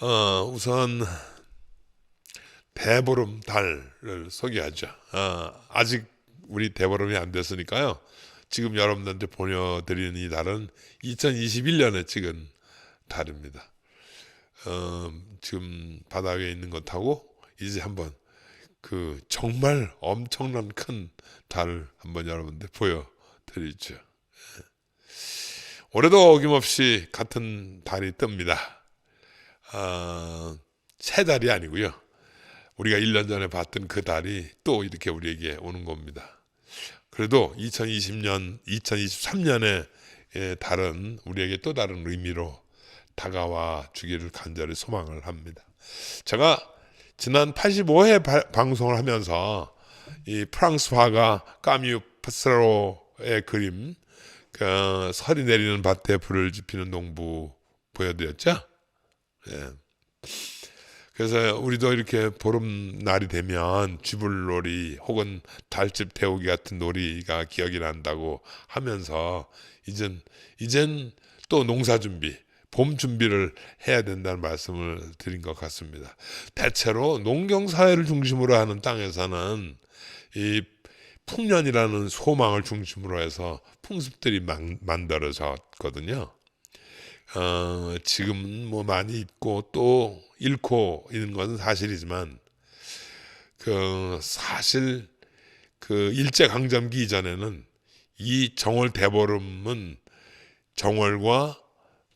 우선 대보름 달을 소개하죠. 아직 우리 대보름이 안 됐으니까요. 지금 여러분들한테 보여드리는 이 달은 2021년에 찍은 달입니다. 지금 바다 위에 있는 것하고 이제 한번 그 정말 엄청난 큰 달을 한번 여러분들 보여드리죠. 올해도 어김없이 같은 달이 뜹니다. 새 달이 아니고요. 우리가 1년 전에 봤던 그 달이 또 이렇게 우리에게 오는 겁니다. 그래도 2020년, 2023년의 달은 우리에게 또 다른 의미로 다가와 주기를 간절히 소망을 합니다. 제가 지난 85회 방송을 하면서 이 프랑스 화가 까뮤 파스로의 그림, 그 설이 내리는 밭에 불을 지피는 농부 보여드렸죠? 예. 그래서 우리도 이렇게 보름날이 되면 쥐불놀이 혹은 달집 태우기 같은 놀이가 기억이 난다고 하면서 이젠 또 농사 준비, 봄 준비를 해야 된다는 말씀을 드린 것 같습니다. 대체로 농경 사회를 중심으로 하는 땅에서는 이 풍년이라는 소망을 중심으로 해서 풍습들이 만들어졌거든요. 지금 뭐 많이 있고 또 잃고 있는 것은 사실이지만 사실 일제강점기 이전에는 이 정월 대보름은 정월과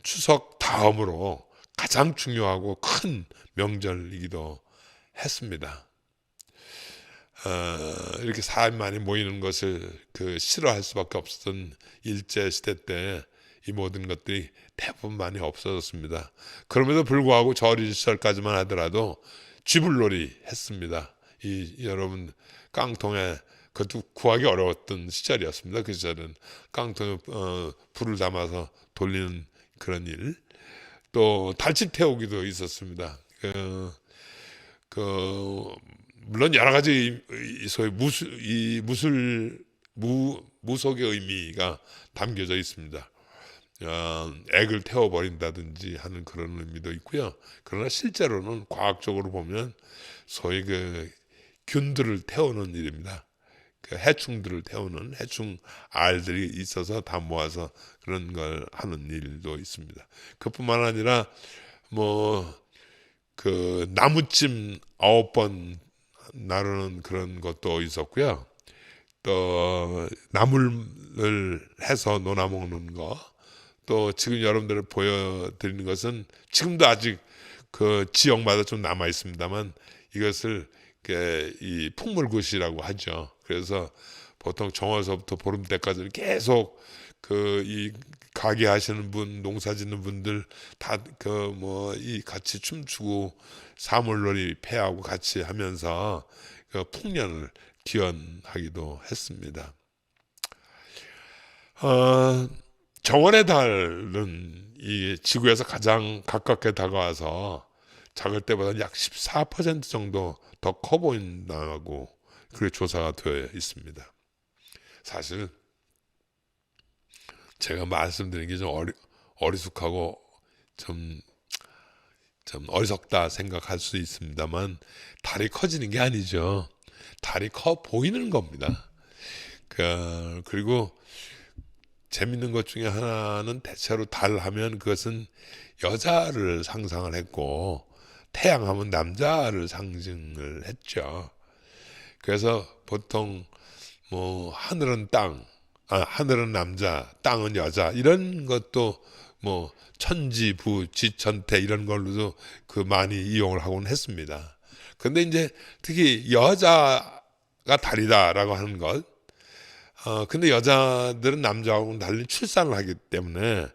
추석 다음으로 가장 중요하고 큰 명절이기도 했습니다. 이렇게 사람이 많이 모이는 것을 싫어할 수밖에 없었던 일제 시대 때 이 모든 것들이 대부분 많이 없어졌습니다. 그럼에도 불구하고 저리 시절까지만 하더라도 쥐불놀이 했습니다. 여러분 깡통에 그것도 구하기 어려웠던 시절이었습니다. 그 시절은 깡통에 불을 담아서 돌리는 그런 일, 또 달집 태우기도 있었습니다. 물론 여러 가지 소위 무속의 의미가 담겨져 있습니다. 액을 태워버린다든지 하는 그런 의미도 있고요. 그러나 실제로는 과학적으로 보면 소위 균들을 태우는 일입니다. 해충들을 태우는 해충 알들이 있어서 다 모아서 그런 걸 하는 일도 있습니다. 그뿐만 아니라 나무찜 9번 나르는 그런 것도 있었고요. 또 나물을 해서 논아 먹는 거, 또 지금 여러분들을 보여드리는 것은 지금도 아직 지역마다 좀 남아 있습니다만 이것을 이 풍물굿이라고 하죠. 그래서 보통 정월서부터 보름 때까지 계속 이 가게 하시는 분, 농사 짓는 분들 다 이 같이 춤추고 사물놀이 패하고 같이 하면서 풍년을 기원하기도 했습니다. 정월의 달은 이 지구에서 가장 가깝게 다가와서 작을 때보다 약 14% 정도 더 커 보인다고 그렇게 조사가 되어 있습니다. 사실 제가 말씀드린 게 좀 어리숙하고 좀 어리석다 생각할 수 있습니다만 달이 커지는 게 아니죠. 달이 커 보이는 겁니다. 그리고 재밌는 것 중에 하나는 대체로 달 하면 그것은 여자를 상상을 했고 태양 하면 남자를 상징을 했죠. 그래서 보통 하늘은 하늘은 남자, 땅은 여자 이런 것도 천지부, 지천태 이런 걸로도 많이 이용을 하곤 했습니다. 근데 이제 특히 여자가 달이다라고 하는 것, 근데 여자들은 남자하고는 달리 출산을 하기 때문에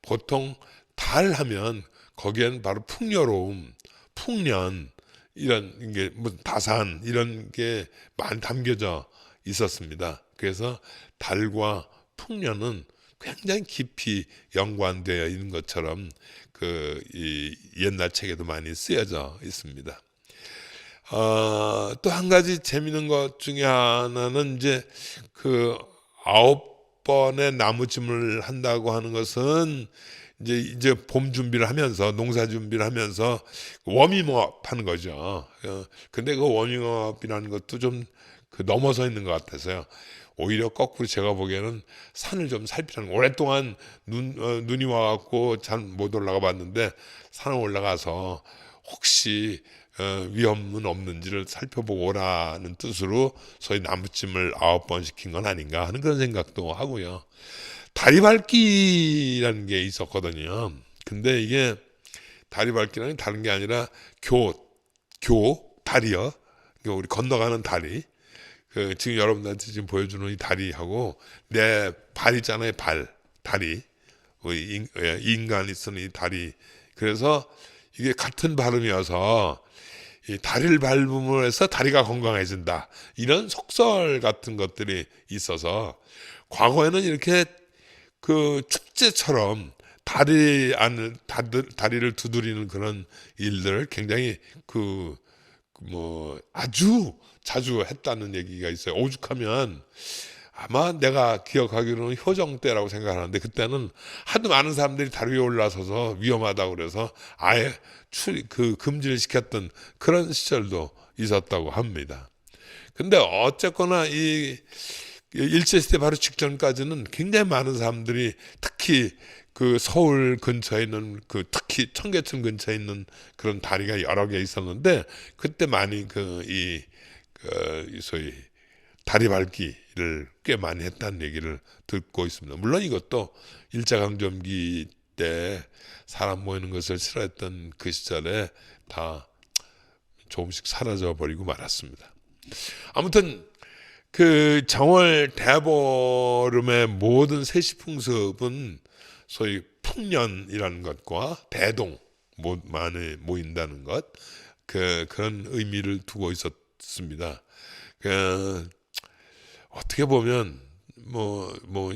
보통 달 하면 거기엔 바로 풍요로움, 풍년 이런 게 다산 이런 게 많이 담겨져 있었습니다. 그래서 달과 풍년은 굉장히 깊이 연관되어 있는 것처럼 이 옛날 책에도 많이 쓰여져 있습니다. 또 한 가지 재미있는 것 중에 하나는 이제 9번의 나무찜을 한다고 하는 것은 이제 봄 준비를 하면서 농사 준비를 하면서 워밍업 하는 거죠. 근데 그 워밍업이라는 것도 좀 넘어서 있는 것 같아서요. 오히려 거꾸로 제가 보기에는 산을 좀 살피라는, 오랫동안 눈이 와갖고 잘 못 올라가 봤는데 산에 올라가서 혹시 위험은 없는지를 살펴보고 오라는 뜻으로 소위 나무찜을 9번 시킨 건 아닌가 하는 그런 생각도 하고요. 다리 밟기라는 게 있었거든요. 근데 이게 다리 밟기라는 게 다른 게 아니라 다리요. 그러니까 우리 건너가는 다리. 지금 여러분들한테 지금 보여주는 이 다리하고 내 발 있잖아요. 다리. 인간이 쓰는 이 다리. 그래서 이게 같은 발음이어서 이 다리를 밟음으로 해서 다리가 건강해진다. 이런 속설 같은 것들이 있어서 과거에는 이렇게 축제처럼 다리를 두드리는 그런 일들을 굉장히 아주 자주 했다는 얘기가 있어요. 오죽하면 아마 내가 기억하기로는 효정 때라고 생각하는데, 그때는 하도 많은 사람들이 다리 위에 올라서서 위험하다고 그래서 아예 금지를 시켰던 그런 시절도 있었다고 합니다. 근데 어쨌거나 이 일제시대 바로 직전까지는 굉장히 많은 사람들이 특히 서울 근처에 있는 특히 청계천 근처에 있는 그런 다리가 여러 개 있었는데, 그때 많이 소위 다리 밟기를 꽤 많이 했다는 얘기를 듣고 있습니다. 물론 이것도 일제강점기 때 사람 모이는 것을 싫어했던 그 시절에 다 조금씩 사라져 버리고 말았습니다. 아무튼 정월 대보름의 모든 세시풍습은 소위 풍년이라는 것과 대동 많이 모인다는 것, 그런 의미를 두고 있었습니다. 어떻게 보면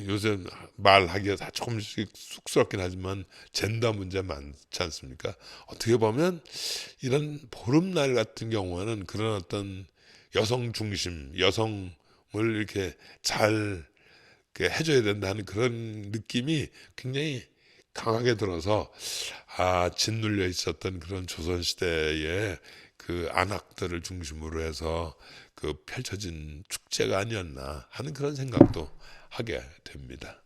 요새 말하기가 다 조금씩 쑥스럽긴 하지만 젠더 문제 많지 않습니까? 어떻게 보면 이런 보름날 같은 경우에는 그런 어떤 여성 중심, 여성을 이렇게 잘 해줘야 된다는 그런 느낌이 굉장히 강하게 들어서 짓눌려 있었던 그런 조선시대의 안악들을 중심으로 해서 펼쳐진 축제가 아니었나 하는 그런 생각도 하게 됩니다.